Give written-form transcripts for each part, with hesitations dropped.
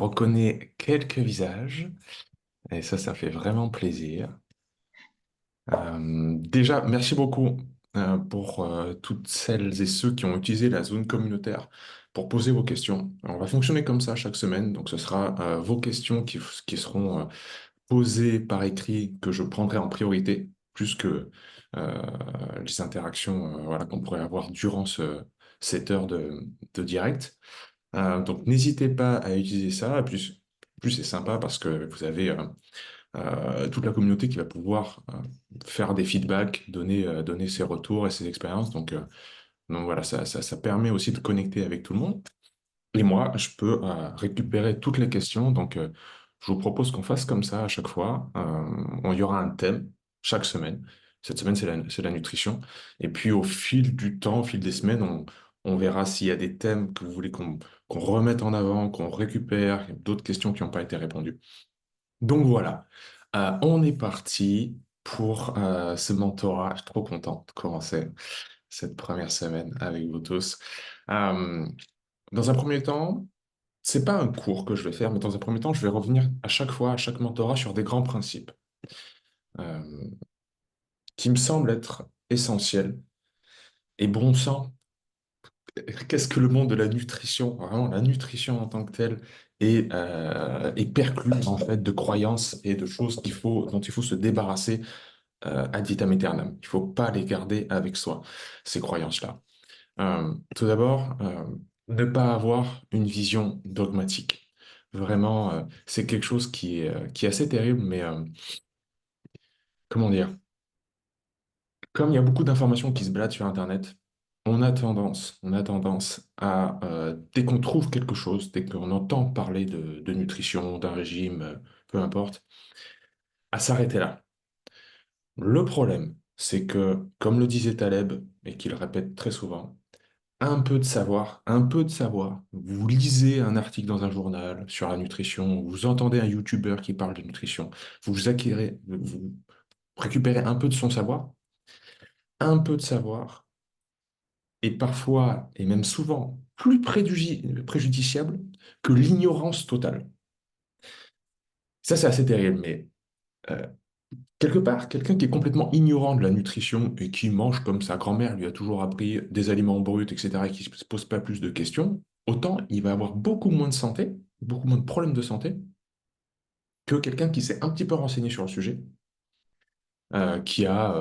reconnais quelques visages et ça fait vraiment plaisir. Déjà, merci beaucoup pour toutes celles et ceux qui ont utilisé la zone communautaire pour poser vos questions. On va fonctionner comme ça chaque semaine, donc ce sera vos questions qui seront posées par écrit que je prendrai en priorité, plus que euh, les interactions voilà, qu'on pourrait avoir durant cette heure de direct. Donc n'hésitez pas à utiliser ça. Plus c'est sympa parce que vous avez toute la communauté qui va pouvoir faire des feedbacks, donner ses retours et ses expériences. Donc voilà, ça permet aussi de connecter avec tout le monde. Et moi, je peux récupérer toutes les questions. Je vous propose qu'on fasse comme ça à chaque fois. Il y aura un thème chaque semaine. Cette semaine, c'est la nutrition. Et puis, au fil du temps, au fil des semaines, on verra s'il y a des thèmes que vous voulez qu'on remette en avant, qu'on récupère, d'autres questions qui n'ont pas été répondues. Donc voilà. On est parti pour ce mentorat. Je suis trop content de commencer cette première semaine avec vous tous. Euh, dans un premier temps, c'est pas un cours que je vais faire, mais dans un premier temps, je vais revenir à chaque fois, à chaque mentorat, sur des grands principes euh, qui me semblent être essentiels. Et bon sang, qu'est-ce que le monde de la nutrition, vraiment la nutrition en tant que telle, est perclus en fait de croyances et de choses dont il faut se débarrasser ad vitam aeternam. Il faut pas les garder avec soi, ces croyances-là. Tout d'abord, ne pas avoir une vision dogmatique. Vraiment, c'est quelque chose qui est assez terrible, mais comment dire? Comme il y a beaucoup d'informations qui se baladent sur Internet, on a tendance à, dès qu'on trouve quelque chose, dès qu'on entend parler de nutrition, d'un régime, peu importe, à s'arrêter là. Le problème, c'est que, comme le disait Taleb, et qu'il répète très souvent, un peu de savoir. Vous lisez un article dans un journal sur la nutrition, vous entendez un YouTuber qui parle de nutrition, vous récupérez un peu de son savoir, un peu de savoir, et parfois, et même souvent, plus préjudiciable que l'ignorance totale. Ça, c'est assez terrible, mais euh, quelque part, quelqu'un qui est complètement ignorant de la nutrition et qui mange comme sa grand-mère lui a toujours appris des aliments bruts, etc., et qui ne se pose pas plus de questions, autant il va avoir beaucoup moins de santé, beaucoup moins de problèmes de santé que quelqu'un qui s'est un petit peu renseigné sur le sujet, qui a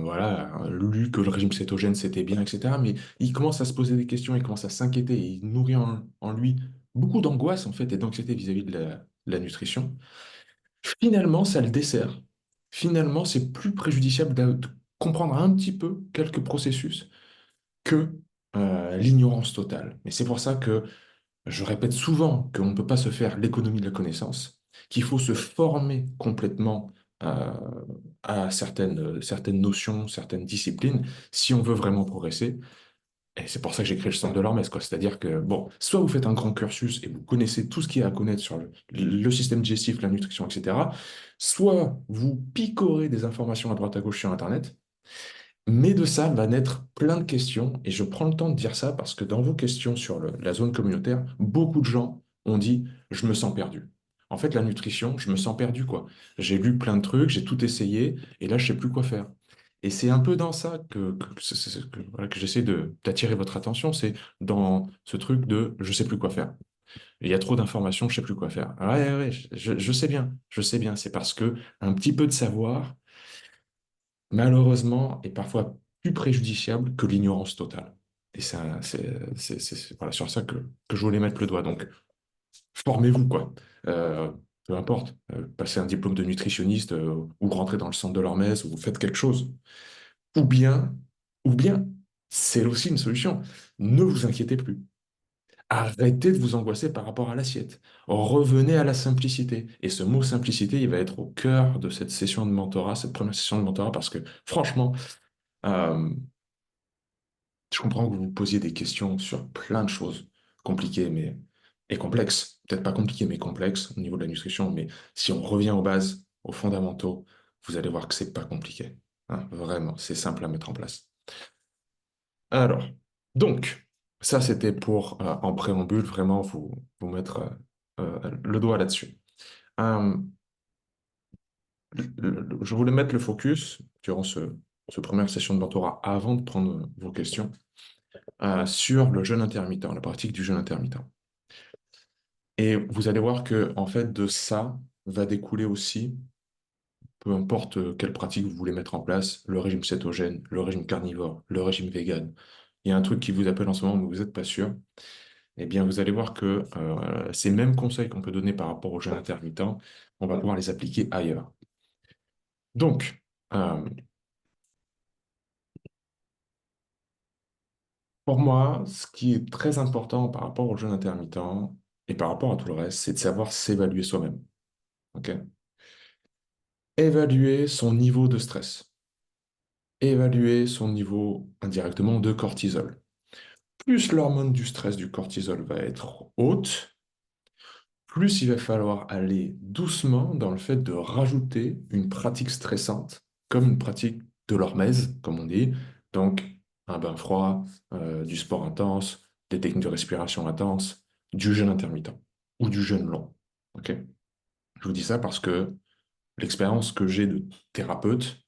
voilà, lu que le régime cétogène c'était bien, etc. Mais il commence à se poser des questions, il commence à s'inquiéter, et il nourrit en lui beaucoup d'angoisse en fait et d'anxiété vis-à-vis de la nutrition. Finalement, ça le dessert. Finalement, c'est plus préjudiciable de comprendre un petit peu quelques processus que l'ignorance totale. Mais c'est pour ça que je répète souvent qu'on ne peut pas se faire l'économie de la connaissance, qu'il faut se former complètement euh, à certaines notions, certaines disciplines, si on veut vraiment progresser. Et c'est pour ça que j'ai créé le centre de l'Hormèse, quoi. C'est-à-dire que, bon, soit vous faites un grand cursus et vous connaissez tout ce qu'il y a à connaître sur le système digestif, la nutrition, etc. Soit vous picorez des informations à droite à gauche sur Internet, mais de ça va naître plein de questions. Et je prends le temps de dire ça parce que dans vos questions sur la zone communautaire, beaucoup de gens ont dit, je me sens perdu. En fait, la nutrition, je me sens perdu, quoi. J'ai lu plein de trucs, j'ai tout essayé, et là, je sais plus quoi faire. Et c'est un peu dans ça voilà, que j'essaie d'attirer votre attention, c'est dans ce truc de je sais plus quoi faire. Il y a trop d'informations, je sais plus quoi faire. Ouais, ouais, je sais bien, c'est parce que un petit peu de savoir, malheureusement, est parfois plus préjudiciable que l'ignorance totale. Et ça, voilà, sur ça que je voulais mettre le doigt. Donc, formez-vous, quoi. Euh, Peu importe, passez un diplôme de nutritionniste ou rentrez dans le centre de l'Hormèse ou faites quelque chose. Ou bien, ou bien, c'est aussi une solution. Ne vous inquiétez plus. Arrêtez de vous angoisser par rapport à l'assiette. Revenez à la simplicité. Et ce mot simplicité, il va être au cœur de cette session de mentorat, cette première session de mentorat, parce que franchement, euh, je comprends que vous vous posiez des questions sur plein de choses compliquées et complexes. Peut-être pas compliquées, mais complexes au niveau de la nutrition. Mais si on revient aux bases, aux fondamentaux, vous allez voir que c'est pas compliqué. Hein, vraiment, c'est simple à mettre en place. Alors, donc, ça c'était pour, en préambule, vraiment vous mettre le doigt là-dessus. Euh, je voulais mettre le focus durant ce première session de mentorat avant de prendre vos questions sur le jeûne intermittent, la pratique du jeûne intermittent. Et vous allez voir que en fait de ça va découler aussi, peu importe quelle pratique vous voulez mettre en place, le régime cétogène, le régime carnivore, le régime vegan. Il y a un truc qui vous appelle en ce moment, mais vous n'êtes pas sûr. Eh bien, vous allez voir que ces mêmes conseils qu'on peut donner par rapport au jeûne intermittent, on va pouvoir les appliquer ailleurs. Donc, euh, pour moi, ce qui est très important par rapport au jeûne intermittent et par rapport à tout le reste, c'est de savoir s'évaluer soi-même. Ok. Évaluer son niveau de stress, évaluer son niveau indirectement de cortisol. Plus l'hormone du stress du cortisol va être haute, plus il va falloir aller doucement dans le fait de rajouter une pratique stressante, comme une pratique de l'hormèse, comme on dit, donc un bain froid, du sport intense, des techniques de respiration intense, du jeûne intermittent ou du jeûne long. Ok. Je vous dis ça parce que l'expérience que j'ai de thérapeute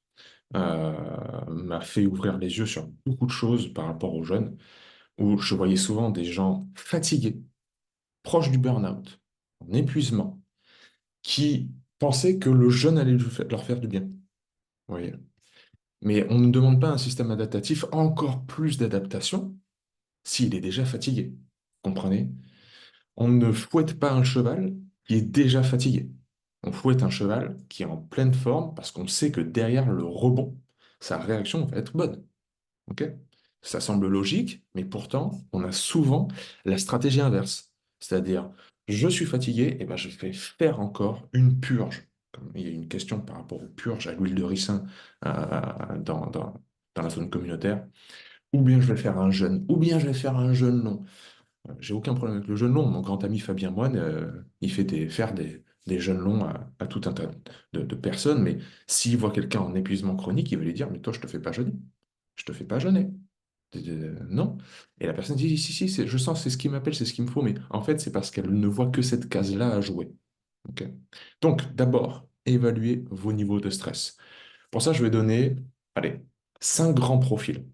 m'a fait ouvrir les yeux sur beaucoup de choses par rapport aux jeunes, où je voyais souvent des gens fatigués, proches du burn-out, en épuisement, qui pensaient que le jeûne allait leur faire du bien. Vous voyez. Mais on ne demande pas un système adaptatif encore plus d'adaptation s'il est déjà fatigué. Comprenez? On ne fouette pas un cheval qui est déjà fatigué. On fouette un cheval qui est en pleine forme parce qu'on sait que derrière le rebond, sa réaction va être bonne. Ok. Ça semble logique, mais pourtant, on a souvent la stratégie inverse. C'est-à-dire, je suis fatigué, et ben je vais faire encore une purge. Comme il y a une question par rapport aux purges à l'huile de ricin dans la zone communautaire. Ou bien je vais faire un jeûne, ou bien je vais faire un jeûne long. J'ai aucun problème avec le jeûne long. Mon grand ami Fabien Moine, il fait faire des jeûnes longs à tout un tas de personnes, mais s'il voit quelqu'un en épuisement chronique, il va lui dire, mais toi, je te fais pas jeûner. Je te fais pas jeûner. Non. Et la personne dit, si, si, je sens, c'est ce qui m'appelle, c'est ce qu'il me faut. Mais en fait, c'est parce qu'elle ne voit que cette case-là à jouer. Ok. Donc, d'abord, évaluez vos niveaux de stress. Pour ça, je vais donner, allez, 5 grands profils.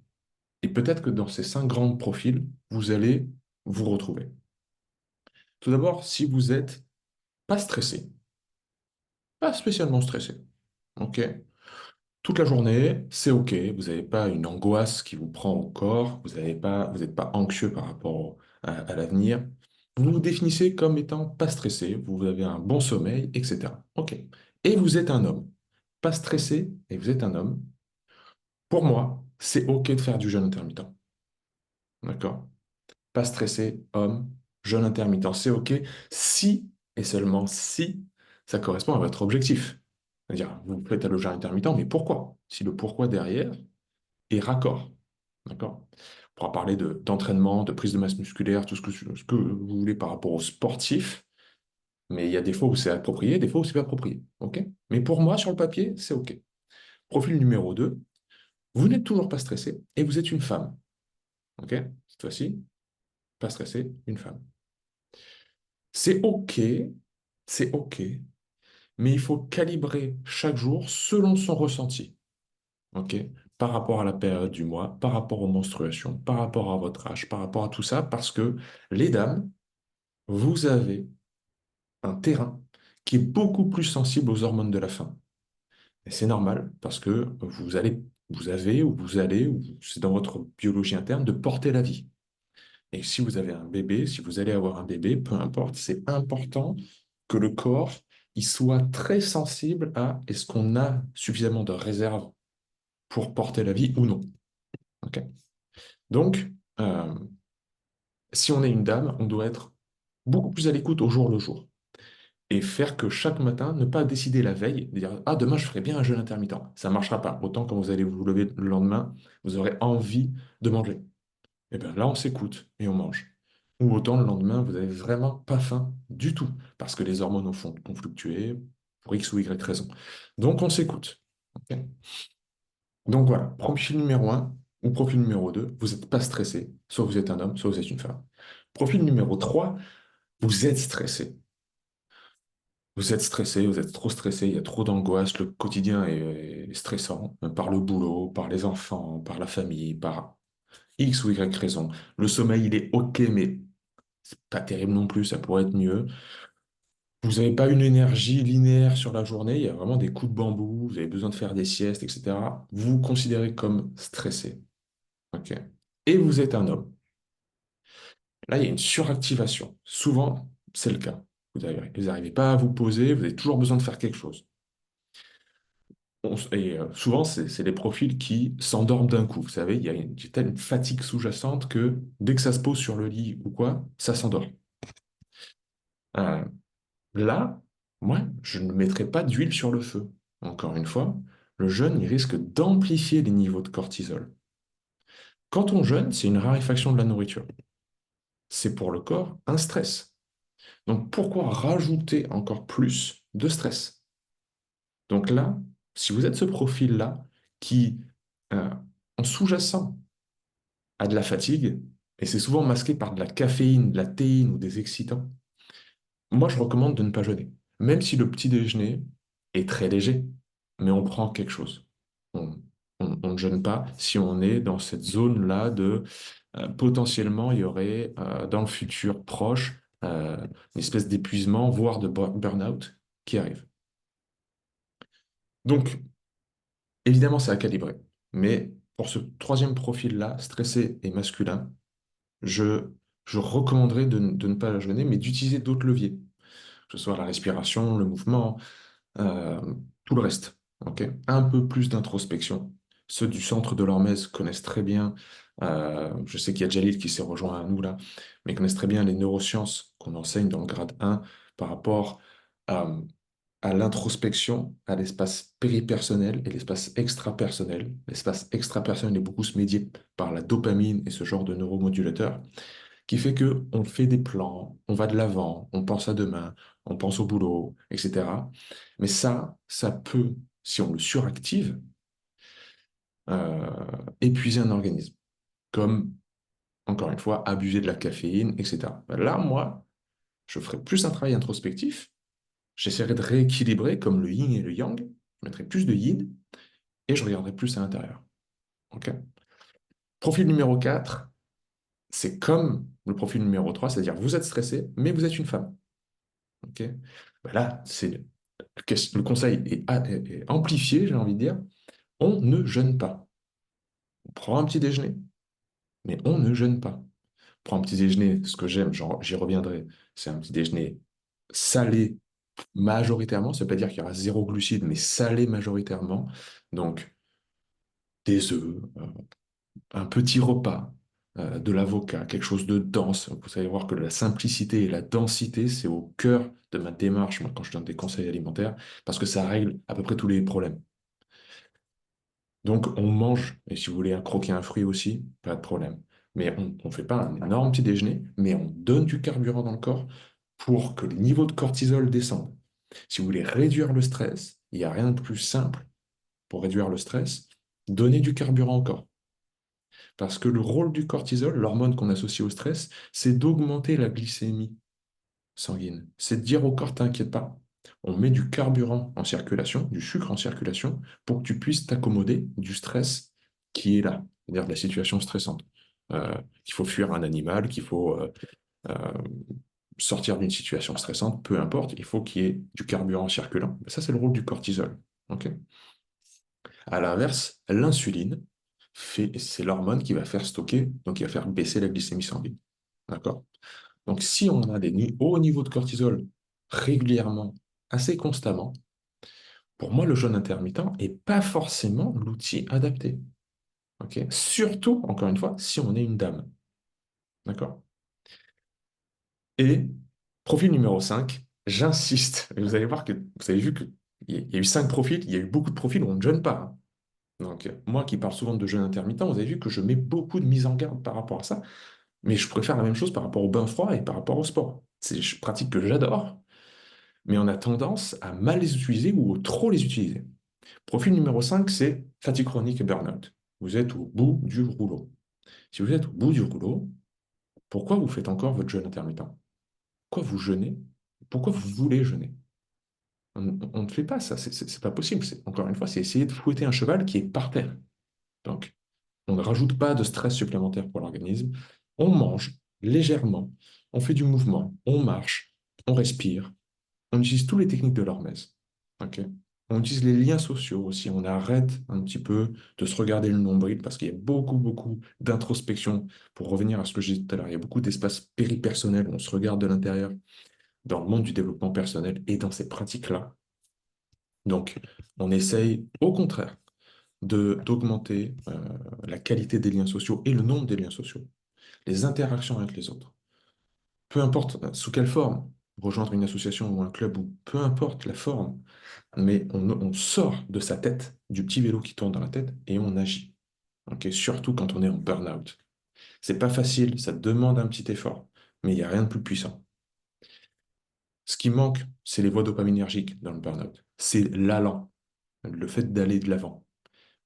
Et peut-être que dans ces 5 grands profils, vous allez vous retrouver. Tout d'abord, si vous n'êtes pas stressé, pas spécialement stressé, ok? Toute la journée, c'est OK. Vous n'avez pas une angoisse qui vous prend au corps. Vous n'êtes pas anxieux par rapport à l'avenir. Vous vous définissez comme étant pas stressé. Vous avez un bon sommeil, etc. OK. Et vous êtes un homme. Pas stressé et vous êtes un homme. Pour moi, c'est OK de faire du jeûne intermittent. D'accord? Pas stressé, homme, jeûne intermittent. C'est OK si et seulement si ça correspond à votre objectif. C'est-à-dire, vous faites le jeûne intermittent, mais pourquoi? Si le pourquoi derrière et raccord. D'accord? On pourra parler d'entraînement, de prise de masse musculaire, tout ce que vous voulez par rapport aux sportifs, mais il y a des fois où c'est approprié, des fois où c'est pas approprié. OK? Mais pour moi, sur le papier, c'est OK. Profil numéro 2, vous n'êtes toujours pas stressé et vous êtes une femme. OK? Cette fois-ci, pas stressé, une femme. C'est OK, c'est OK, mais il faut calibrer chaque jour selon son ressenti. OK? Par rapport à la période du mois, par rapport aux menstruations, par rapport à votre âge, par rapport à tout ça, parce que les dames, vous avez un terrain qui est beaucoup plus sensible aux hormones de la faim. Et c'est normal, parce que vous avez, ou vous allez, ou c'est dans votre biologie interne, de porter la vie. Et si vous avez un bébé, si vous allez avoir un bébé, peu importe, c'est important que le corps, il soit très sensible à est-ce qu'on a suffisamment de réserves pour porter la vie ou non. OK. Donc, euh, si on est une dame, on doit être beaucoup plus à l'écoute au jour le jour et faire que chaque matin, ne pas décider la veille, dire ah, demain je ferai bien un jeûne intermittent. Ça ne marchera pas. Autant quand vous allez vous lever le lendemain, vous aurez envie de manger. Et bien là, on s'écoute et on mange. Ou autant le lendemain, vous n'avez vraiment pas faim du tout parce que les hormones ont fluctué pour X ou Y raison. Donc on s'écoute. OK. Donc voilà, profil numéro un ou profil numéro 2, vous n'êtes pas stressé, soit vous êtes un homme, soit vous êtes une femme. Profil numéro 3, vous êtes stressé. Vous êtes stressé, vous êtes trop stressé, il y a trop d'angoisse, le quotidien est stressant, par le boulot, par les enfants, par la famille, par X ou Y raison. Le sommeil, il est OK, mais c'est pas terrible non plus, ça pourrait être mieux. Vous n'avez pas une énergie linéaire sur la journée, il y a vraiment des coups de bambou, vous avez besoin de faire des siestes, etc. Vous vous considérez comme stressé. OK. Et vous êtes un homme. Là, il y a une suractivation. Souvent, c'est le cas. Vous n'arrivez pas à vous poser, vous avez toujours besoin de faire quelque chose. Souvent, c'est les profils qui s'endorment d'un coup. Vous savez, il y a une telle fatigue sous-jacente que dès que ça se pose sur le lit ou quoi, ça s'endort. Euh, Là, moi, je ne mettrai pas d'huile sur le feu. Encore une fois, le jeûne, il risque d'amplifier les niveaux de cortisol. Quand on jeûne, c'est une raréfaction de la nourriture. C'est pour le corps un stress. Donc pourquoi rajouter encore plus de stress? Donc là, si vous êtes ce profil-là qui, euh, en sous-jacent, a de la fatigue, et c'est souvent masqué par de la caféine, de la théine ou des excitants, moi je recommande de ne pas jeûner. Même si le petit déjeuner est très léger, mais on prend quelque chose. On, on ne jeûne pas si on est dans cette zone-là de potentiellement il y aurait dans le futur proche une espèce d'épuisement, voire de burn-out qui arrive. Donc, évidemment, c'est à calibrer. Mais pour ce troisième profil-là, stressé et masculin, je, je recommanderais de ne pas la jeûner, mais d'utiliser d'autres leviers, que ce soit la respiration, le mouvement, euh, tout le reste. Ok. Un peu plus d'introspection. Ceux du centre de l'Hormèse connaissent très bien, je sais qu'il y a Jalil qui s'est rejoint à nous là, mais connaissent très bien les neurosciences qu'on enseigne dans le grade 1 par rapport à, à l'introspection, à l'espace péripersonnel et l'espace extrapersonnel. L'espace extrapersonnel est beaucoup médié par la dopamine et ce genre de neuromodulateurs qui fait que on fait des plans, on va de l'avant, on pense à demain, on pense au boulot, etc. Mais ça peut, si on le suractive, épuiser un organisme, comme, encore une fois, abuser de la caféine, etc. Ben là, moi, je ferai plus un travail introspectif, j'essaierai de rééquilibrer comme le yin et le yang, je mettrai plus de yin et je regarderai plus à l'intérieur. Ok. Profil numéro 4, c'est comme le profil numéro 3, c'est-à-dire vous êtes stressé, mais vous êtes une femme. Ok. Ben là, le conseil est amplifié, j'ai envie de dire. On ne jeûne pas. On prend un petit déjeuner, mais on ne jeûne pas. On prend un petit déjeuner, ce que j'aime, j'y reviendrai, c'est un petit déjeuner salé majoritairement. Ça ne veut pas dire qu'il y aura zéro glucide, mais salé majoritairement. Donc, des œufs, un petit repas, de l'avocat, quelque chose de dense. Vous allez voir que la simplicité et la densité, c'est au cœur de ma démarche, moi, quand je donne des conseils alimentaires, parce que ça règle à peu près tous les problèmes. Donc, on mange, et si vous voulez croquer un fruit aussi, pas de problème. Mais on ne fait pas un énorme petit déjeuner, mais on donne du carburant dans le corps pour que les niveaux de cortisol descendent. Si vous voulez réduire le stress, il n'y a rien de plus simple pour réduire le stress, donner du carburant au corps. Parce que le rôle du cortisol, l'hormone qu'on associe au stress, c'est d'augmenter la glycémie sanguine. C'est de dire au corps, t'inquiète pas, on met du carburant en circulation, du sucre en circulation, pour que tu puisses t'accommoder du stress qui est là, c'est-à-dire de la situation stressante. Qu'il faut fuir un animal, qu'il faut euh, sortir d'une situation stressante, peu importe, il faut qu'il y ait du carburant circulant. Ça, c'est le rôle du cortisol. Ok. À l'inverse, l'insuline, c'est l'hormone qui va faire stocker, donc qui va faire baisser la glycémie sanguine. D'accord? Donc, si on a des hauts niveaux de cortisol régulièrement, assez constamment, pour moi, le jeûne intermittent n'est pas forcément l'outil adapté. Ok. Surtout, encore une fois, si on est une dame. D'accord? Et profil numéro 5, j'insiste. Et vous allez voir que vous avez vu qu'il y a eu 5 profils, il y a eu beaucoup de profils où on ne jeûne pas, hein. Donc, moi qui parle souvent de jeûne intermittent, vous avez vu que je mets beaucoup de mise en garde par rapport à ça. Mais je préfère la même chose par rapport au bain froid et par rapport au sport. C'est des pratiques que j'adore, mais on a tendance à mal les utiliser ou à trop les utiliser. Profil numéro 5, c'est fatigue chronique et burn-out. Vous êtes au bout du rouleau. Si vous êtes au bout du rouleau, pourquoi vous faites encore votre jeûne intermittent? Pourquoi vous jeûnez? Pourquoi vous voulez jeûner? On ne fait pas ça, c'est pas possible. Encore une fois, c'est essayer de fouetter un cheval qui est par terre. Donc, on ne rajoute pas de stress supplémentaire pour l'organisme. On mange légèrement, on fait du mouvement, on marche, on respire, on utilise toutes les techniques de l'hormèse. Ok. On utilise les liens sociaux aussi. On arrête un petit peu de se regarder le nombril parce qu'il y a beaucoup, beaucoup d'introspection. Pour revenir à ce que j'ai dit tout à l'heure, il y a beaucoup d'espace péripersonnel où on se regarde de l'intérieur dans le monde du développement personnel et dans ces pratiques-là. Donc, on essaye au contraire d'augmenter la qualité des liens sociaux et le nombre des liens sociaux, les interactions avec les autres. Peu importe sous quelle forme, rejoindre une association ou un club, ou peu importe la forme, mais on sort de sa tête, du petit vélo qui tourne dans la tête, et on agit. Ok. Surtout quand on est en burn-out. C'est pas facile, ça demande un petit effort, mais il n'y a rien de plus puissant. Ce qui manque, c'est les voies dopaminergiques dans le burn-out. C'est l'allant, le fait d'aller de l'avant.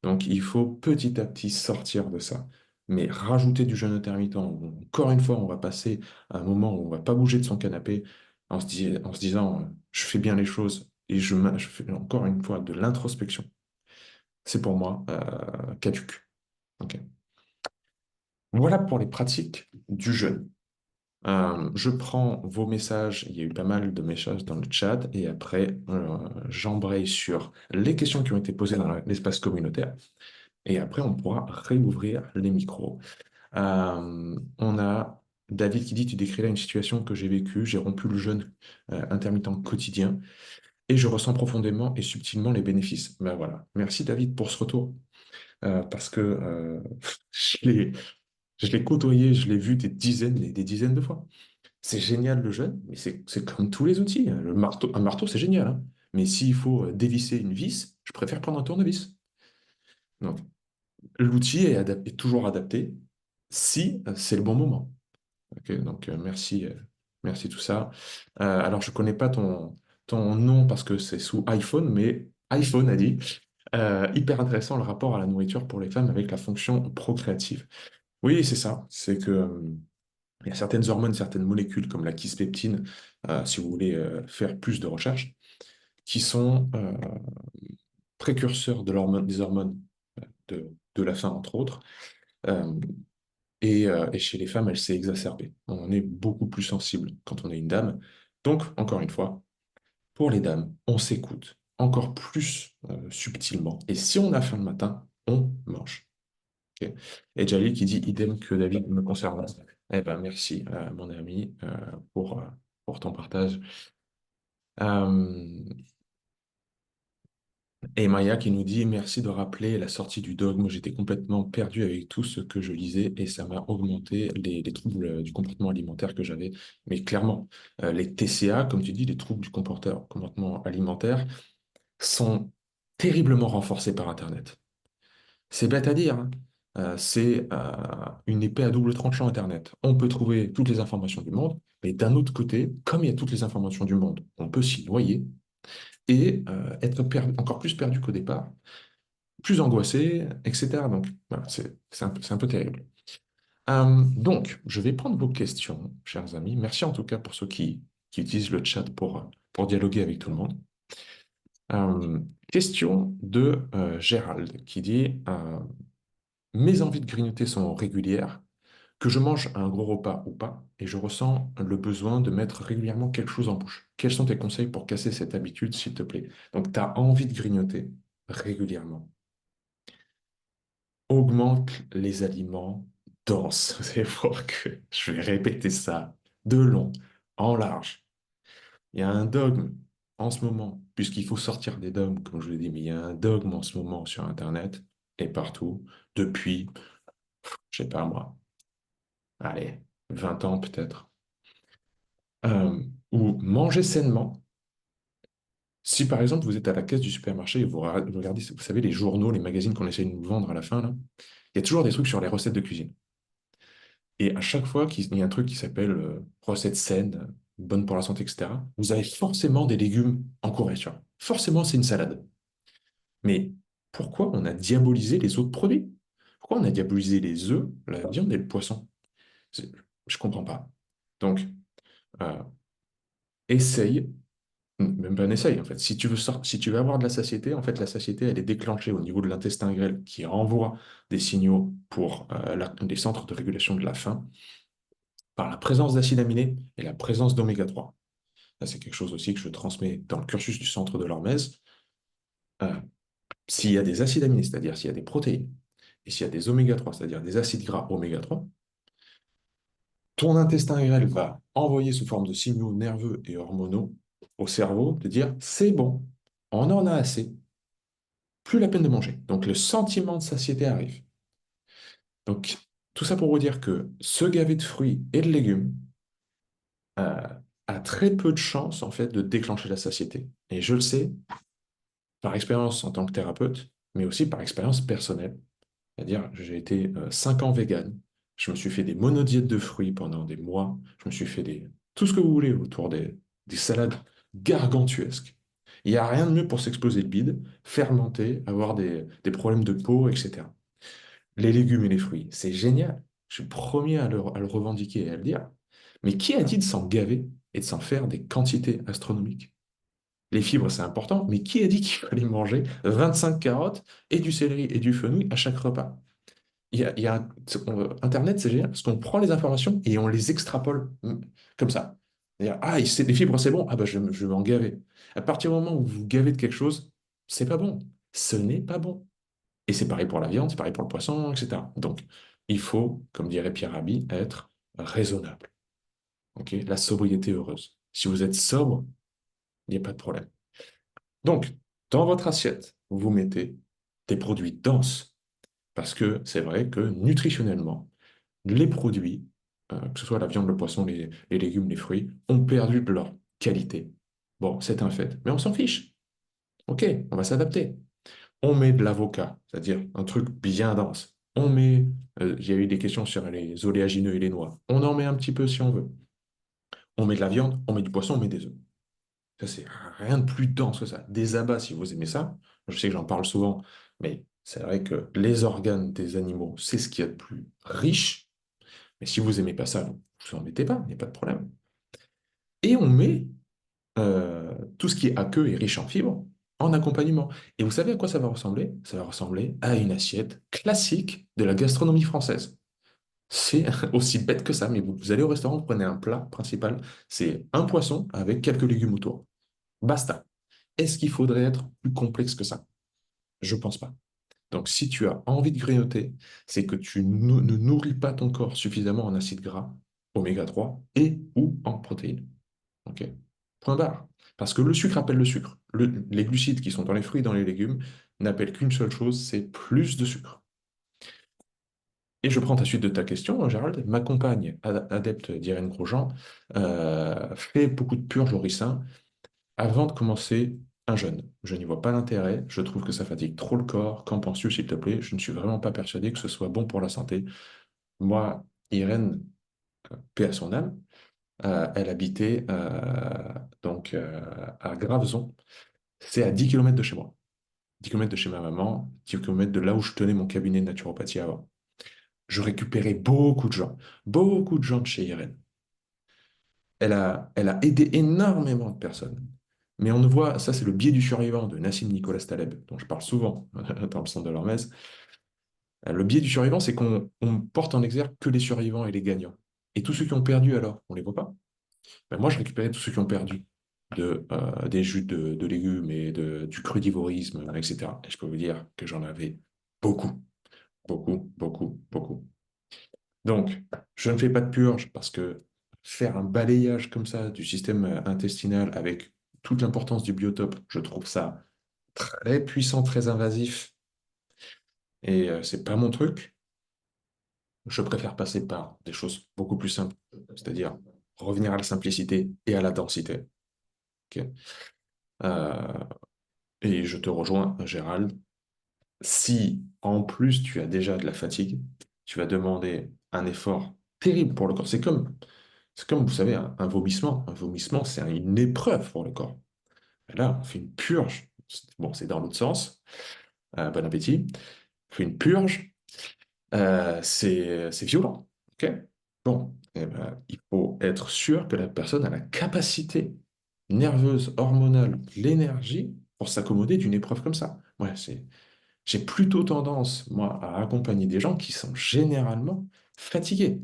Donc, il faut petit à petit sortir de ça. Mais rajouter du jeûne intermittent, où, encore une fois, on va passer à un moment où on ne va pas bouger de son canapé en se disant, je fais bien les choses et je fais encore une fois de l'introspection. C'est pour moi caduque. Ok. Voilà pour les pratiques du jeûne. Je prends vos messages, il y a eu pas mal de messages dans le chat, et après, j'embraye sur les questions qui ont été posées dans l'espace communautaire. Et après, on pourra réouvrir les micros. On a David qui dit, tu décris là une situation que j'ai vécue, j'ai rompu le jeûne intermittent quotidien et je ressens profondément et subtilement les bénéfices. Ben voilà. Merci David pour ce retour parce que je l'ai, je l'ai côtoyé, je l'ai vu des dizaines et des dizaines de fois. C'est génial le jeûne, mais c'est comme tous les outils, hein. Un marteau, c'est génial, hein. Mais s'il faut dévisser une vis, je préfère prendre un tournevis. Donc, l'outil est toujours adapté si c'est le bon moment. Ok, donc merci, merci tout ça. Alors je connais pas ton nom parce que c'est sous iPhone, mais iPhone a dit hyper intéressant le rapport à la nourriture pour les femmes avec la fonction procréative. Oui, c'est ça. C'est que il y a certaines hormones, certaines molécules comme la quispeptine, si vous voulez faire plus de recherches, qui sont précurseurs des hormones de la faim entre autres. Euh, et chez les femmes, elle s'est exacerbée. On est beaucoup plus sensible quand on est une dame. Donc, encore une fois, pour les dames, on s'écoute encore plus subtilement. Et si on a faim le matin, on mange. Ok. Et Jalil qui dit idem que David me concernant. Eh ben, merci, mon ami, pour ton partage. Euh, Et Maya qui nous dit merci de rappeler la sortie du dogme. J'étais complètement perdu avec tout ce que je lisais et ça m'a augmenté les troubles du comportement alimentaire que j'avais. Mais clairement, les TCA, comme tu dis, les troubles du comportement alimentaire, sont terriblement renforcés par Internet. C'est bête à dire, hein. C'est une épée à double tranchant Internet. On peut trouver toutes les informations du monde, mais d'un autre côté, comme il y a toutes les informations du monde, on peut s'y noyer et être encore plus perdu qu'au départ, plus angoissé, etc. Donc, voilà, c'est un peu terrible. Donc, je vais prendre vos questions, chers amis. Merci en tout cas pour ceux qui utilisent le chat pour dialoguer avec tout le monde. Question de Gérald qui dit mes envies de grignoter sont régulières, que je mange un gros repas ou pas, et je ressens le besoin de mettre régulièrement quelque chose en bouche. Quels sont tes conseils pour casser cette habitude, s'il te plaît? Donc, tu as envie de grignoter régulièrement. Augmente les aliments denses. C'est fort que je vais répéter ça de long, en large. Il y a un dogme en ce moment, puisqu'il faut sortir des dogmes, comme je vous l'ai dit, mais il y a un dogme en ce moment sur Internet et partout, depuis, je sais pas moi, allez, 20 ans peut-être, où manger sainement, si par exemple vous êtes à la caisse du supermarché et vous regardez, vous savez, les journaux, les magazines qu'on essaie de nous vendre à la fin, là, il y a toujours des trucs sur les recettes de cuisine. Et à chaque fois qu'il y a un truc qui s'appelle recette saine, bonne pour la santé, etc., vous avez forcément des légumes en couverture. Forcément, c'est une salade. Mais pourquoi on a diabolisé les autres produits? Pourquoi on a diabolisé les œufs, la viande et le poisson? C'est- Je comprends pas. Donc, euh, essaye. Même pas un essaye, en fait. Si tu veux avoir de la satiété, en fait, la satiété, elle est déclenchée au niveau de l'intestin grêle qui renvoie des signaux pour les centres de régulation de la faim par la présence d'acides aminés et la présence d'oméga 3. Ça, c'est quelque chose aussi que je transmets dans le cursus du centre de l'hormèse. Euh, S'il y a des acides aminés, c'est-à-dire s'il y a des protéines, et s'il y a des oméga 3, c'est-à-dire des acides gras oméga 3, ton intestin grêle va envoyer sous forme de signaux nerveux et hormonaux au cerveau de dire c'est bon, on en a assez, plus la peine de manger. Donc le sentiment de satiété arrive. Donc tout ça pour vous dire que se gaver de fruits et de légumes euh, a très peu de chances en fait de déclencher la satiété. Et je le sais par expérience en tant que thérapeute, mais aussi par expérience personnelle. C'est-à-dire, j'ai été 5 ans vegan. Je me suis fait des monodiètes de fruits pendant des mois. Je me suis fait tout ce que vous voulez autour des salades gargantuesques. Il n'y a rien de mieux pour s'exploser le bide, fermenter, avoir des problèmes de peau, etc. Les légumes et les fruits, c'est génial. Je suis le premier à le revendiquer et à le dire. Mais qui a dit de s'en gaver et de s'en faire des quantités astronomiques? Les fibres, c'est important, mais qui a dit qu'il fallait manger 25 carottes et du céleri et du fenouil à chaque repas? Il y a Internet, c'est génial, parce qu'on prend les informations et on les extrapole comme ça. C'est-à-dire, ah, les fibres, c'est bon, ah bah je vais en gaver. À partir du moment où vous gavez de quelque chose, c'est pas bon. Ce n'est pas bon. Et c'est pareil pour la viande, c'est pareil pour le poisson, etc. Donc, il faut, comme dirait Pierre Rabhi, être raisonnable. Ok. La sobriété heureuse. Si vous êtes sobre, il n'y a pas de problème. Donc, dans votre assiette, vous mettez des produits denses, parce que c'est vrai que nutritionnellement, les produits, que ce soit la viande, le poisson, les légumes, les fruits, ont perdu de leur qualité. Bon, c'est un fait, mais on s'en fiche. Ok, on va s'adapter. On met de l'avocat, c'est-à-dire un truc bien dense. Il y a eu des questions sur les oléagineux et les noix. On en met un petit peu si on veut. On met de la viande, on met du poisson, on met des œufs. Ça, c'est rien de plus dense que ça. Des abats, si vous aimez ça. Je sais que j'en parle souvent, mais c'est vrai que les organes des animaux, c'est ce qu'il y a de plus riche. Mais si vous aimez pas ça, vous vous en mettez pas, il n'y a pas de problème. Et on met tout ce qui est aqueux et riche en fibres en accompagnement. Et vous savez à quoi ça va ressembler? Ça va ressembler à une assiette classique de la gastronomie française. C'est aussi bête que ça, mais vous allez au restaurant, vous prenez un plat principal, c'est un poisson avec quelques légumes autour. Basta. Est-ce qu'il faudrait être plus complexe que ça? Je pense pas. Donc, si tu as envie de grignoter, c'est que tu ne nourris pas ton corps suffisamment en acides gras, oméga 3 et ou en protéines. OK? Point barre. Parce que le sucre appelle le sucre. Les glucides qui sont dans les fruits et dans les légumes n'appellent qu'une seule chose, c'est plus de sucre. Et je prends ta suite de ta question, Gérald. Ma compagne, adepte d'Irène Grosjean, fait beaucoup de purges au ricin avant de commencer un jeûne. Je n'y vois pas l'intérêt. Je trouve que ça fatigue trop le corps. Qu'en penses-tu, s'il te plaît? Je ne suis vraiment pas persuadé que ce soit bon pour la santé. Moi, Irène, paix à son âme, elle habitait à Graveson. C'est à 10 km de chez moi. 10 km de chez ma maman, 10 km de là où je tenais mon cabinet de naturopathie avant. Je récupérais beaucoup de gens de chez Irène. Elle a aidé énormément de personnes. Mais on ne voit, ça c'est le biais du survivant de Nassim Nicolas Taleb, dont je parle souvent dans le centre de l'Hormèse. Le biais du survivant, c'est qu'on porte en exergue que les survivants et les gagnants. Et tous ceux qui ont perdu, alors, on ne les voit pas. Ben, moi, je récupérais tous ceux qui ont perdu des jus de légumes et du crudivorisme, etc. Et je peux vous dire que j'en avais beaucoup, beaucoup. Donc, je ne fais pas de purge parce que faire un balayage comme ça du système intestinal avec toute l'importance du biotope, je trouve ça très puissant, très invasif et c'est pas mon truc. Je préfère passer par des choses beaucoup plus simples, c'est-à-dire revenir à la simplicité et à la densité. Ok. Euh, et je te rejoins, Gérald. Si en plus tu as déjà de la fatigue, tu vas demander un effort terrible pour le corps. C'est comme, vous savez, un vomissement. Un vomissement, c'est une épreuve pour le corps. Et là, on fait une purge. Bon, c'est dans l'autre sens. Bon appétit. On fait une purge. C'est violent. OK? Bon, eh ben, il faut être sûr que la personne a la capacité nerveuse, hormonale, l'énergie pour s'accommoder d'une épreuve comme ça. Ouais, j'ai plutôt tendance, moi, à accompagner des gens qui sont généralement fatigués.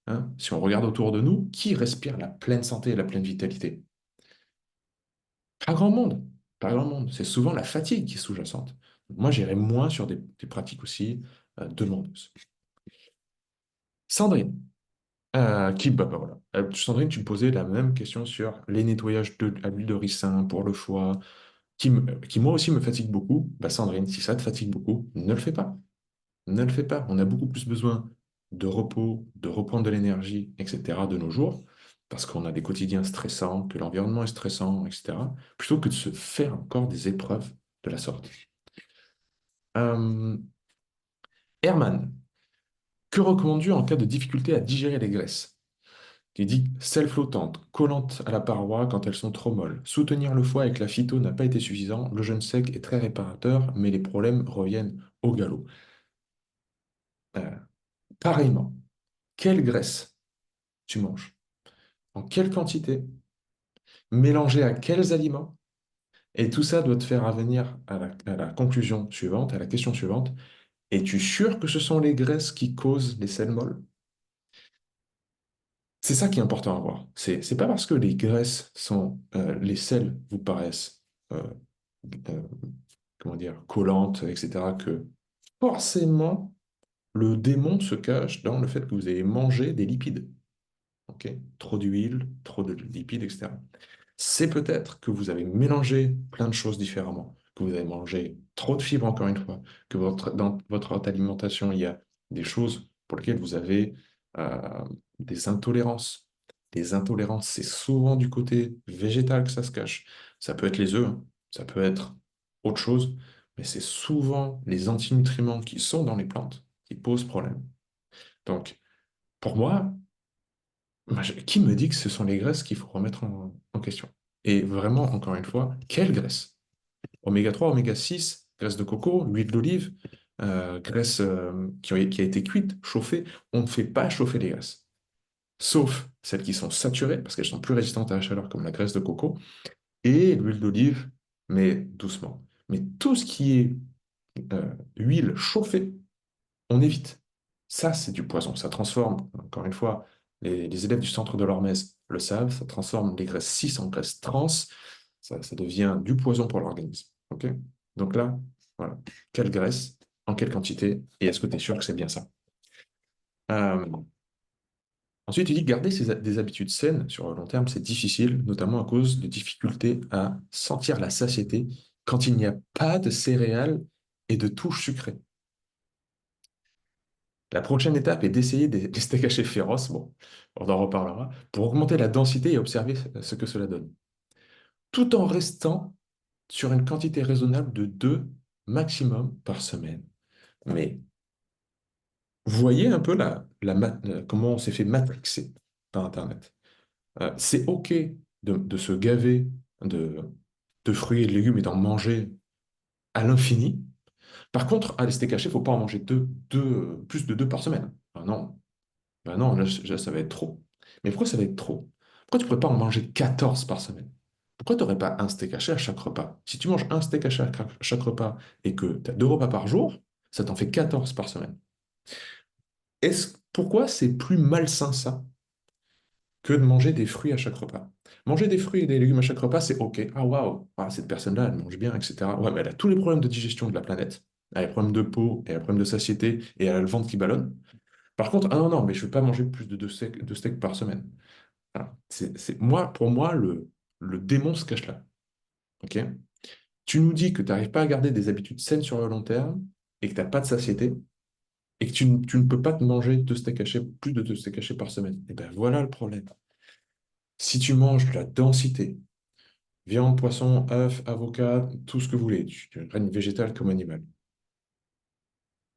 Hein. Si on regarde autour de nous, qui respire la pleine santé et la pleine vitalité? Pas grand monde. Pas grand monde. C'est souvent la fatigue qui est sous-jacente. Moi, j'irais moins sur des pratiques aussi demandeuses. Sandrine, bah, voilà. Sandrine, tu me posais la même question sur les nettoyages à l'huile de ricin pour le foie, qui moi aussi me fatigue beaucoup. Bah, Sandrine, si ça te fatigue beaucoup, ne le fais pas. Ne le fais pas. On a beaucoup plus besoin de repos, de reprendre de l'énergie, etc. de nos jours, parce qu'on a des quotidiens stressants, que l'environnement est stressant, etc., plutôt que de se faire encore des épreuves de la sorte. Euh, Herman, que recommandes-tu en cas de difficulté à digérer les graisses? Qui dit selles flottantes, collantes à la paroi quand elles sont trop molles. Soutenir le foie avec la phyto n'a pas été suffisant. Le jeûne sec est très réparateur, mais les problèmes reviennent au galop. Euh, Pareillement, quelle graisse tu manges? En quelle quantité? Mélangé à quels aliments? Et tout ça doit te faire venir à la conclusion suivante, à la question suivante. Es-tu sûr que ce sont les graisses qui causent les selles molles? C'est ça qui est important à voir. C'est pas parce que les graisses sont, les selles vous paraissent, euh, comment dire, collantes, etc., que forcément le démon se cache dans le fait que vous avez mangé des lipides. Ok. Trop d'huile, trop de lipides, etc. C'est peut-être que vous avez mélangé plein de choses différemment, que vous avez mangé trop de fibres, encore une fois, que dans votre alimentation, il y a des choses pour lesquelles vous avez euh, des intolérances. Les intolérances, c'est souvent du côté végétal que ça se cache. Ça peut être les œufs, hein, ça peut être autre chose, mais c'est souvent les antinutriments qui sont dans les plantes qui posent problème. Donc, pour moi, qui me dit que ce sont les graisses qu'il faut remettre en question? Et vraiment, encore une fois, quelle graisse? Oméga 3, oméga 6, graisse de coco, huile d'olive, graisse qui a été cuite, chauffée. On ne fait pas chauffer les graisses, sauf celles qui sont saturées, parce qu'elles sont plus résistantes à la chaleur, comme la graisse de coco, et l'huile d'olive, mais doucement. Mais tout ce qui est huile chauffée, on évite. Ça, c'est du poison. Ça transforme, encore une fois, les élèves du centre de l'Hormèse le savent, ça transforme les graisses 6 en graisses trans. Ça devient du poison pour l'organisme. OK? Donc là, voilà. Quelle graisse, en quelle quantité, et est-ce que tu es sûr que c'est bien ça? Euh, Ensuite, il dit garder des habitudes saines sur le long terme, c'est difficile, notamment à cause de difficultés à sentir la satiété quand il n'y a pas de céréales et de touches sucrées. La prochaine étape est d'essayer des steaks hachés féroces, bon, on en reparlera, pour augmenter la densité et observer ce que cela donne, tout en restant sur une quantité raisonnable de 2 maximum par semaine. Mais voyez un peu comment on s'est fait matrixer par Internet. C'est OK de se gaver de, de fruits et de légumes et d'en manger à l'infini. Par contre, à les steaks hachés, il ne faut pas en manger plus de 2 par semaine. Ah non, ben non, là, ça va être trop. Mais pourquoi ça va être trop? Pourquoi tu ne pourrais pas en manger 14 par semaine? Pourquoi tu n'aurais pas un steak haché à chaque repas? Si tu manges un steak haché à chaque repas et que tu as 2 repas par jour, ça t'en fait 14 par semaine. Pourquoi c'est plus malsain ça que de manger des fruits à chaque repas? Manger des fruits et des légumes à chaque repas, c'est OK. Ah waouh, ah, cette personne-là, elle mange bien, etc. Ouais, mais elle a tous les problèmes de digestion de la planète. Elle a les problèmes de peau, elle a les problèmes de satiété et elle a le ventre qui ballonne. Par contre, ah non, non, mais je ne vais pas manger plus de 2 steaks par semaine. Voilà. Pour moi, le démon se cache là. Ok. Tu nous dis que tu n'arrives pas à garder des habitudes saines sur le long terme et que tu n'as pas de satiété et que tu ne peux pas te manger 2 steaks hachés, plus de 2 steaks hachés par semaine. Et bien voilà le problème. Si tu manges de la densité, viande, poisson, œufs, avocat, tout ce que vous voulez, tu règnes végétal comme animal,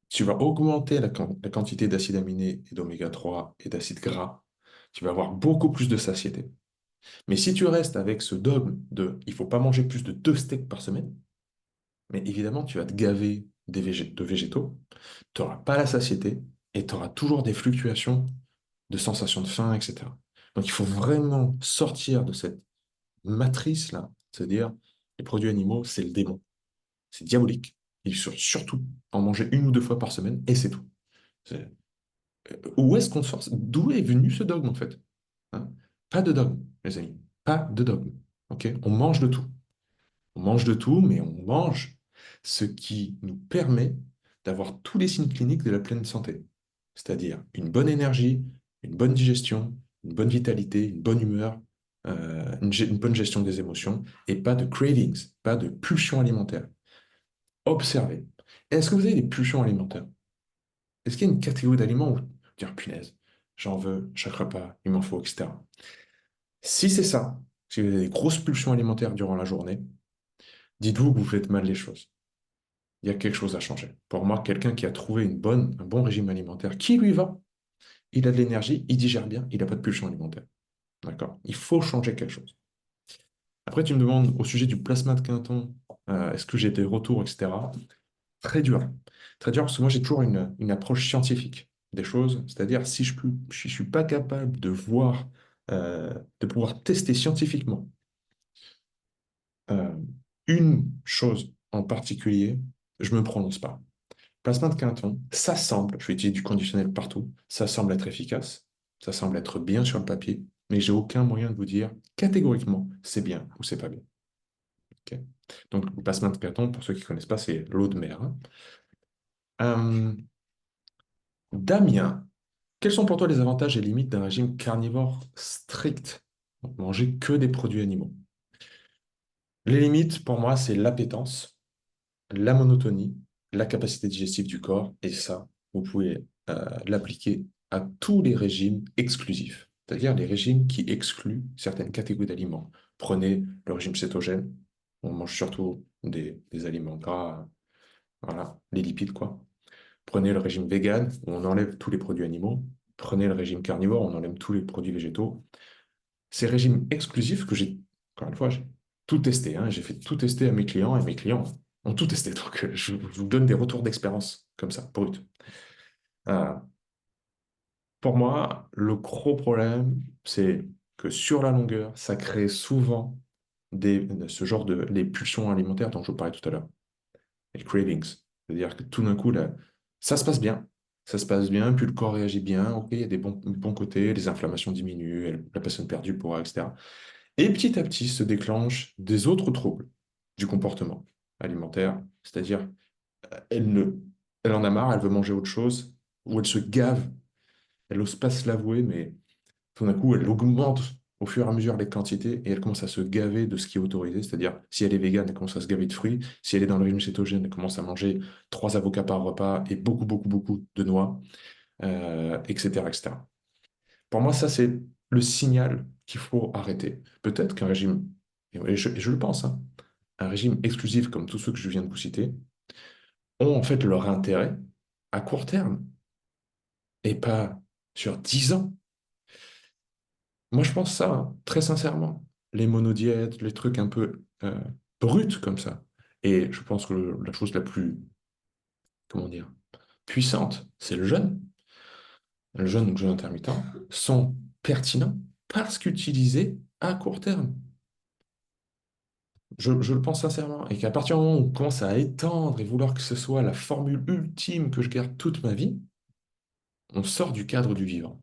tu vas augmenter la quantité d'acides aminés et d'oméga 3 et d'acides gras. Tu vas avoir beaucoup plus de satiété. Mais si tu restes avec ce dogme de il faut pas manger plus de 2 steaks par semaine, mais évidemment, tu vas te gaver de végétaux, tu n'auras pas la satiété et tu auras toujours des fluctuations de sensation de faim, etc. Donc il faut vraiment sortir de cette matrice, là, c'est-à-dire les produits animaux, c'est le démon. C'est diabolique. Il faut surtout en manger une ou deux fois par semaine, et c'est tout. C'est- Où est-ce qu'on sort? D'où est venu ce dogme, en fait? Hein. Pas de dogme, les amis. Pas de dogme. OK? On mange de tout. On mange de tout, mais on mange ce qui nous permet d'avoir tous les signes cliniques de la pleine santé. C'est-à-dire une bonne énergie, une bonne digestion, une bonne vitalité, une bonne humeur, une bonne gestion des émotions, et pas de cravings, pas de pulsions alimentaires. Observez. Est-ce que vous avez des pulsions alimentaires? Est-ce qu'il y a une catégorie d'aliments où dire punaise, j'en veux, chaque repas, il m'en faut, etc. Si c'est ça, si vous avez des grosses pulsions alimentaires durant la journée, dites-vous que vous faites mal les choses. Il y a quelque chose à changer. Pour moi, quelqu'un qui a trouvé un bon régime alimentaire, qui lui va, il a de l'énergie, il digère bien, il n'a pas de pulsion alimentaire. D'accord? Il faut changer quelque chose. Après, tu me demandes au sujet du plasma de Quinton, est-ce que j'ai des retours, etc. Très dur. Très dur parce que moi, j'ai toujours une approche scientifique des choses. C'est-à-dire, si je suis pas capable de voir, de pouvoir tester scientifiquement euh, une chose en particulier, je me prononce pas. Plasma de Quinton, ça semble, je vais utiliser du conditionnel partout, ça semble être efficace, ça semble être bien sur le papier, mais j'ai aucun moyen de vous dire catégoriquement c'est bien ou c'est pas bien. Ok. Donc, le plasma de Quinton, pour ceux qui ne connaissent pas, c'est l'eau de mer. Hein. Euh, Damien, quels sont pour toi les avantages et limites d'un régime carnivore strict? Donc, manger que des produits animaux. Les limites, pour moi, c'est l'appétence, la monotonie, la capacité digestive du corps, et ça, vous pouvez l'appliquer à tous les régimes exclusifs, c'est-à-dire les régimes qui excluent certaines catégories d'aliments. Prenez le régime cétogène, on mange surtout des aliments gras, voilà, les lipides, quoi. Prenez le régime vegan, où on enlève tous les produits animaux. Prenez le régime carnivore, on enlève tous les produits végétaux. Ces régimes exclusifs que j'ai, encore une fois, j'ai tout testé. Hein, j'ai fait tout tester à mes clients et mes clients ont tout testé. Donc, je vous donne des retours d'expérience comme ça, brut. Euh, pour moi, le gros problème, c'est que sur la longueur, ça crée souvent ce genre les pulsions alimentaires dont je vous parlais tout à l'heure, les cravings. C'est-à-dire que tout d'un coup, là, ça se passe bien. Ça se passe bien, puis le corps réagit bien. Ok, il y a des bons côtés, les inflammations diminuent, la personne perd du poids, etc. Et petit à petit se déclenchent des autres troubles du comportement alimentaire, c'est-à-dire elle ne, elle en a marre, elle veut manger autre chose, ou elle se gave, elle n'ose pas se l'avouer, mais tout d'un coup elle augmente au fur et à mesure les quantités et elle commence à se gaver de ce qui est autorisé, c'est-à-dire si elle est végane, elle commence à se gaver de fruits, si elle est dans le régime cétogène, elle commence à manger 3 avocats par repas et beaucoup de noix, etc., etc. Pour moi, ça, c'est le signal qu'il faut arrêter. Peut-être qu'un régime, et je le pense, hein, un régime exclusif comme tous ceux que je viens de vous citer, ont en fait leur intérêt à court terme et pas sur 10 ans. Moi, je pense ça, hein, très sincèrement. Les monodiètes, les trucs un peu bruts comme ça. Et je pense que la chose la plus, comment dire, puissante, c'est le jeûne. Le jeûne ou le jeûne intermittent sont pertinents parce qu'utilisés à court terme. Je le pense sincèrement. Et qu'à partir du moment où on commence à étendre et vouloir que ce soit la formule ultime que je garde toute ma vie, on sort du cadre du vivant.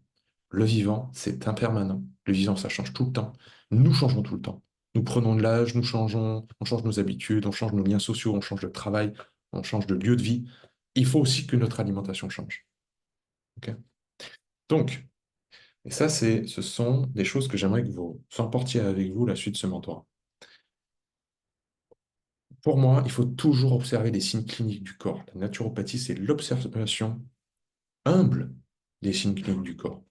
Le vivant, c'est impermanent. Le vivant, ça change tout le temps. Nous changeons tout le temps. Nous prenons de l'âge, nous changeons, on change nos habitudes, on change nos liens sociaux, on change de travail, on change de lieu de vie. Il faut aussi que notre alimentation change. Ok. Donc, et ça, ce sont des choses que j'aimerais que vous emportiez avec vous la suite de ce mentorat. Pour moi, il faut toujours observer les signes cliniques du corps. La naturopathie, c'est l'observation humble des signes cliniques du corps.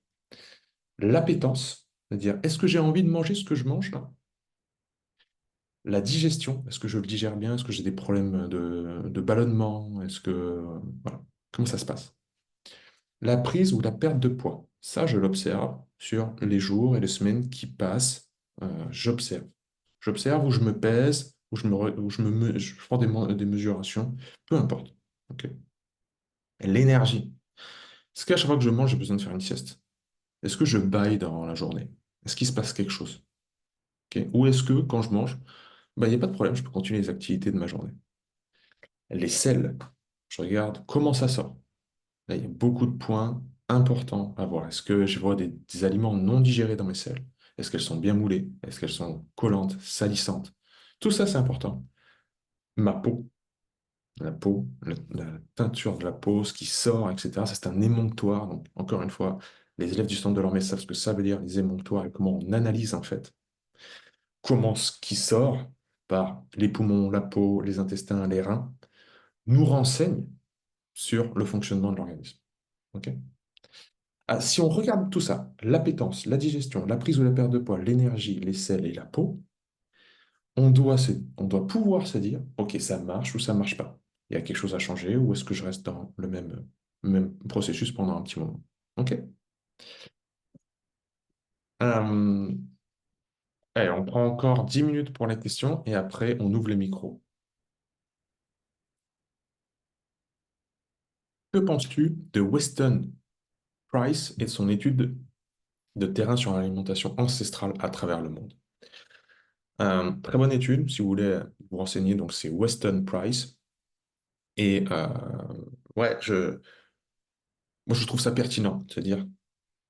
L'appétence, c'est-à-dire, est-ce que j'ai envie de manger ce que je mange là? La digestion, est-ce que je le digère bien? Est-ce que j'ai des problèmes de ballonnement? Est-ce que... Voilà. Comment ça se passe? La prise ou la perte de poids, ça, je l'observe sur les jours et les semaines qui passent. J'observe. J'observe où je me pèse, où je prends des mesurations, peu importe. Ok. L'énergie. Est-ce qu'à chaque fois que je mange, j'ai besoin de faire une sieste? Est-ce que je baille dans la journée? Est-ce qu'il se passe quelque chose? Ok. Ou est-ce que quand je mange, bah, il n'y a pas de problème, je peux continuer les activités de ma journée. Les sels, je regarde comment ça sort. Là, il y a beaucoup de points importants à voir. Est-ce que je vois des aliments non digérés dans mes selles? Est-ce qu'elles sont bien moulées? Est-ce qu'elles sont collantes, salissantes? Tout ça, c'est important. Ma peau, la teinture de la peau, ce qui sort, etc. Ça, c'est un émonctoire. Donc, encore une fois, les élèves du centre de l'Ormée savent ce que ça veut dire, les émonctoires, et comment on analyse, en fait, comment ce qui sort par les poumons, la peau, les intestins, les reins, nous renseigne sur le fonctionnement de l'organisme. Ok. Ah, si on regarde tout ça, l'appétence, la digestion, la prise ou la perte de poids, l'énergie, les selles et la peau, on doit pouvoir se dire, OK, ça marche ou ça marche pas. Il y a quelque chose à changer ou est-ce que je reste dans même processus pendant un petit moment? OK? Euh, allez, on prend encore 10 minutes pour les questions et après on ouvre les micros. Que penses-tu de Weston Price et de son étude de terrain sur l'alimentation ancestrale à travers le monde? Très bonne étude, si vous voulez vous renseigner, donc c'est Weston Price. Et ouais, moi je trouve ça pertinent. C'est-à-dire,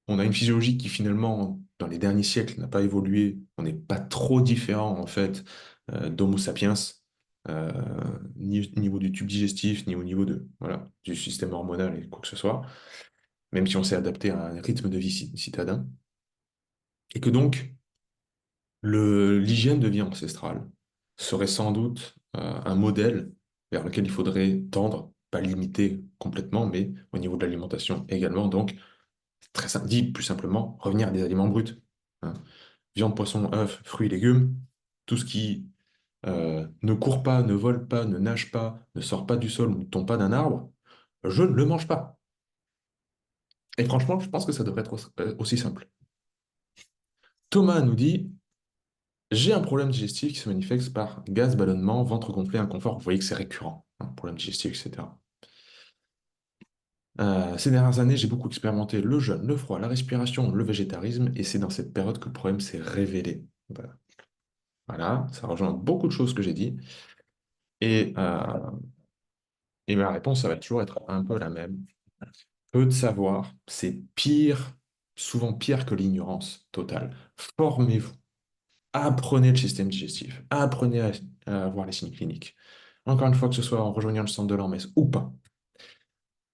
on a une physiologie qui finalement, dans les derniers siècles, n'a pas évolué. On n'est pas trop différent en fait d'Homo sapiens, euh, ni au niveau du tube digestif, ni au niveau voilà, du système hormonal et quoi que ce soit, même si on s'est adapté à un rythme de vie citadin. Et que donc, l'hygiène de vie ancestrale serait sans doute un modèle vers lequel il faudrait tendre, pas limiter complètement, mais au niveau de l'alimentation également. Donc, très simple, dit plus simplement, revenir à des aliments bruts. Hein. Viande, poisson, œufs, fruits, légumes, tout ce qui ne court pas, ne vole pas, ne nage pas, ne sort pas du sol, ne tombe pas d'un arbre, je ne le mange pas. Et franchement, je pense que ça devrait être aussi simple. Thomas nous dit, j'ai un problème digestif qui se manifeste par gaz, ballonnement, ventre gonflé, inconfort. Vous voyez que c'est récurrent, hein, problème digestif, etc. Ces dernières années, j'ai beaucoup expérimenté le jeûne, le froid, la respiration, le végétarisme, et c'est dans cette période que le problème s'est révélé. Voilà, ça rejoint beaucoup de choses que j'ai dit. Et, euh, et ma réponse, ça va toujours être un peu la même. Peu de savoir, c'est pire, souvent pire que l'ignorance totale. Formez-vous, apprenez le système digestif, apprenez à voir les signes cliniques. Encore une fois, que ce soit en rejoignant le centre de l'OMS ou pas.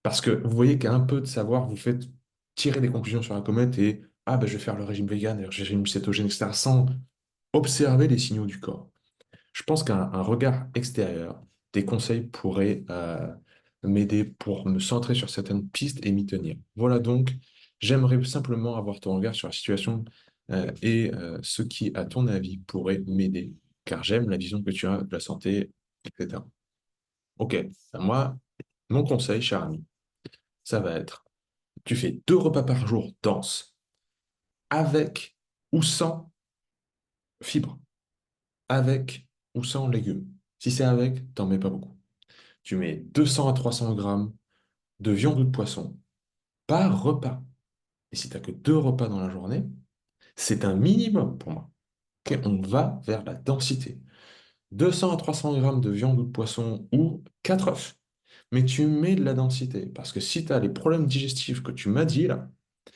Parce que vous voyez qu'un peu de savoir vous fait tirer des conclusions sur la comète et ah ben je vais faire le régime vegan, le régime cétogène, etc. sans observer les signaux du corps. Je pense qu'un regard extérieur, des conseils pourraient m'aider pour me centrer sur certaines pistes et m'y tenir. Voilà donc, j'aimerais simplement avoir ton regard sur la situation et ce qui, à ton avis, pourrait m'aider, car j'aime la vision que tu as de la santé, etc. Ok, moi, mon conseil, cher ami, ça va être, tu fais 2 repas par jour denses, avec ou sans fibres, avec ou sans légumes. Si c'est avec, t'en mets pas beaucoup. Tu mets 200 à 300 grammes de viande ou de poisson par repas. Et si tu n'as que 2 repas dans la journée, c'est un minimum pour moi. Ok, on va vers la densité. 200 à 300 grammes de viande ou de poisson ou 4 œufs. Mais tu mets de la densité. Parce que si tu as les problèmes digestifs que tu m'as dit là,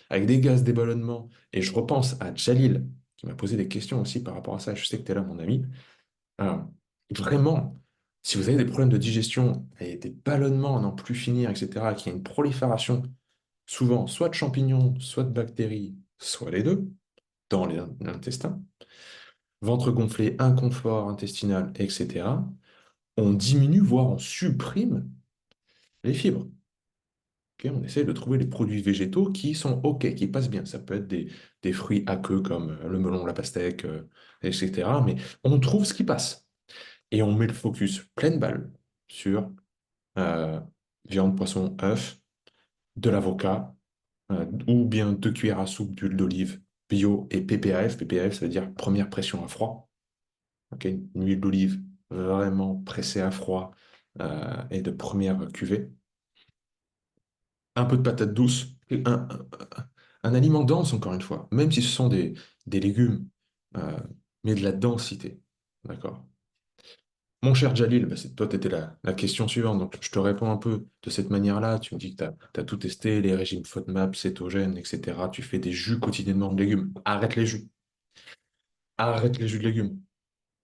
avec des gaz, des ballonnements, et je repense à Jalil, qui m'a posé des questions aussi par rapport à ça, je sais que tu es là, mon ami. Alors, vraiment, si vous avez des problèmes de digestion et des ballonnements à n'en plus finir, etc., qu'il y a une prolifération, souvent soit de champignons, soit de bactéries, soit les deux, dans l'intestin, ventre gonflé, inconfort intestinal, etc., on diminue, voire on supprime les fibres. Ok, on essaie de trouver les produits végétaux qui sont OK, qui passent bien. Ça peut être des fruits aqueux comme le melon, la pastèque, etc. Mais on trouve ce qui passe. Et on met le focus pleine balle sur euh, viande, poisson, œuf, de l'avocat, ou bien 2 cuillères à soupe d'huile d'olive bio et PPAF. PPAF, ça veut dire première pression à froid. Ok, une huile d'olive vraiment pressée à froid et de première cuvée. Un peu de patate douce, un aliment dense, encore une fois, même si ce sont des légumes. mais de la densité. D'accord? Mon cher Jalil, bah, toi, tu étais la question suivante, donc je te réponds un peu de cette manière-là. Tu me dis que tu as tout testé, les régimes FODMAP, cétogènes, etc. Tu fais des jus quotidiennement de légumes. Arrête les jus. Arrête les jus de légumes.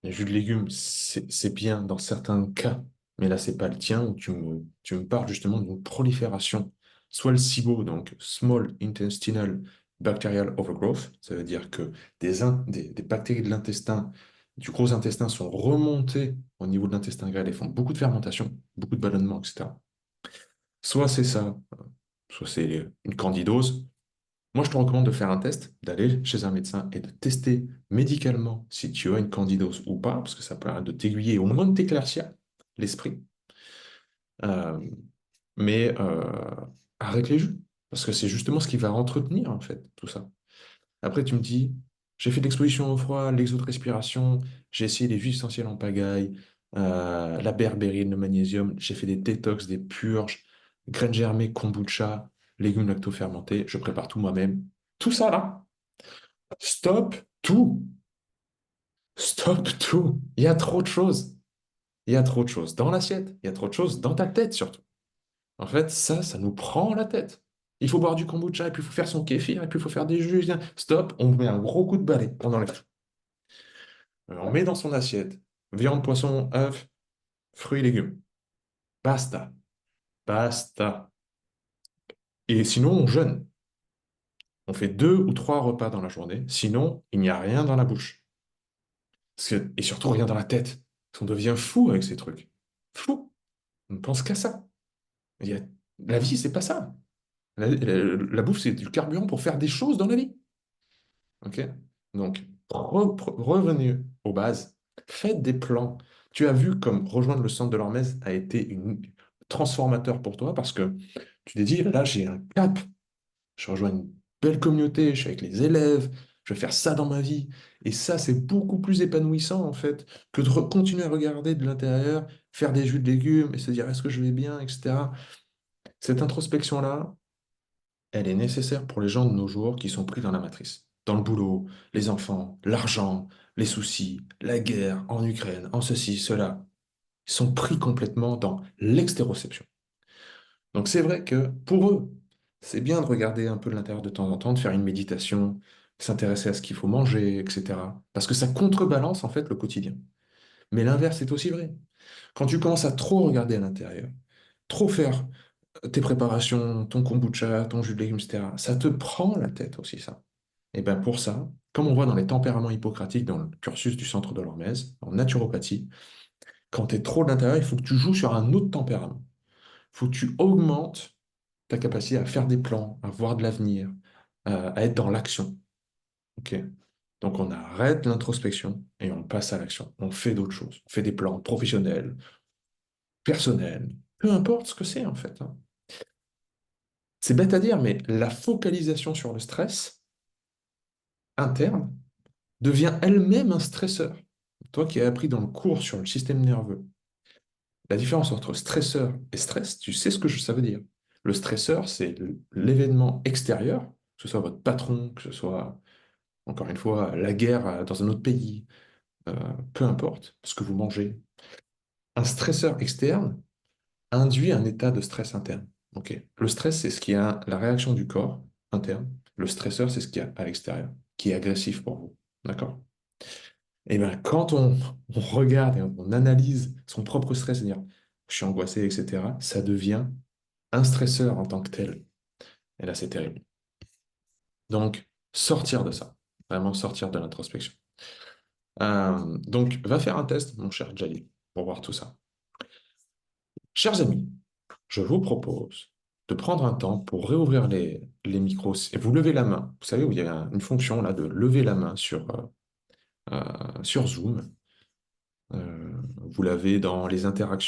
Les jus de légumes, c'est bien dans certains cas, mais là, c'est pas le tien où tu me parles justement d'une prolifération. Soit le SIBO, donc Small Intestinal Bacterial Overgrowth, ça veut dire que des bactéries de l'intestin, du gros intestin, sont remontées au niveau de l'intestin grêle et font beaucoup de fermentation, beaucoup de ballonnement, etc. Soit c'est ça, soit c'est une candidose. Moi, je te recommande de faire un test, d'aller chez un médecin et de tester médicalement si tu as une candidose ou pas, parce que ça permet de t'aiguiller, au moins de t'éclaircir l'esprit. Euh, mais arrête les jus, parce que c'est justement ce qui va entretenir, en fait, tout ça. Après, tu me dis, j'ai fait de l'exposition au froid, l'exorespiration, j'ai essayé les huiles essentielles en pagaille, la berbérine, le magnésium, j'ai fait des détox, des purges, graines germées, kombucha, légumes lacto-fermentés, je prépare tout moi-même. Tout ça, là, stop tout. Stop tout. Il y a trop de choses. Il y a trop de choses dans l'assiette. Il y a trop de choses dans ta tête surtout. En fait, ça nous prend la tête. Il faut boire du kombucha, et puis il faut faire son kéfir, et puis il faut faire des jus. Stop, on met un gros coup de balai, on enlève. On met dans son assiette viande, poisson, œufs, fruits, légumes. Basta. Basta. Et sinon, on jeûne. On fait 2 ou 3 repas dans la journée. Sinon, il n'y a rien dans la bouche. Et surtout, rien dans la tête. On devient fou avec ces trucs. Fou. On ne pense qu'à ça. Il y a- La vie, c'est pas ça. La bouffe, c'est du carburant pour faire des choses dans la vie. Ok? Donc, revenez aux bases. Faites des plans. Tu as vu comme rejoindre le centre de l'Hormèse a été une transformateur pour toi parce que tu t'es dit, là, j'ai un cap. Je rejoins une belle communauté, je suis avec les élèves, je vais faire ça dans ma vie. Et ça, c'est beaucoup plus épanouissant, en fait, que de continuer à regarder de l'intérieur, faire des jus de légumes et se dire, est-ce que je vais bien, etc. Cette introspection-là, elle est nécessaire pour les gens de nos jours qui sont pris dans la matrice. Dans le boulot, les enfants, l'argent, les soucis, la guerre en Ukraine, en ceci, cela. Ils sont pris complètement dans l'extéroception. Donc c'est vrai que pour eux, c'est bien de regarder un peu de l'intérieur de temps en temps, de faire une méditation, s'intéresser à ce qu'il faut manger, etc. Parce que ça contrebalance en fait le quotidien. Mais l'inverse est aussi vrai. Quand tu commences à trop regarder à l'intérieur, trop faire tes préparations, ton kombucha, ton jus de légumes, etc., ça te prend la tête aussi, ça. Et bien pour ça, comme on voit dans les tempéraments hippocratiques dans le cursus du centre de l'Hormèse, en naturopathie, quand tu es trop de l'intérieur, il faut que tu joues sur un autre tempérament. Il faut que tu augmentes ta capacité à faire des plans, à voir de l'avenir, à être dans l'action. Ok. Donc on arrête l'introspection et on passe à l'action. On fait d'autres choses. On fait des plans professionnels, personnels, peu importe ce que c'est en fait, hein. C'est bête à dire, mais la focalisation sur le stress interne devient elle-même un stresseur. Toi qui as appris dans le cours sur le système nerveux, la différence entre stresseur et stress, tu sais ce que ça veut dire. Le stresseur, c'est l'événement extérieur, que ce soit votre patron, que ce soit, encore une fois, la guerre dans un autre pays, euh, peu importe ce que vous mangez. Un stresseur externe induit un état de stress interne. Ok. Le stress, c'est ce qui a la réaction du corps interne. Le stresseur, c'est ce qui est à l'extérieur, qui est agressif pour vous. D'accord? Et bien, quand on regarde et on analyse son propre stress, c'est-à-dire je suis angoissé, etc., ça devient un stresseur en tant que tel. Et là, c'est terrible. Donc, sortir de ça, vraiment sortir de l'introspection. Donc, va faire un test, mon cher Jalil, pour voir tout ça. Chers amis, je vous propose de prendre un temps pour réouvrir les micros et vous levez la main. Vous savez où il y a une fonction là de lever la main sur Zoom. Vous l'avez dans les interactions.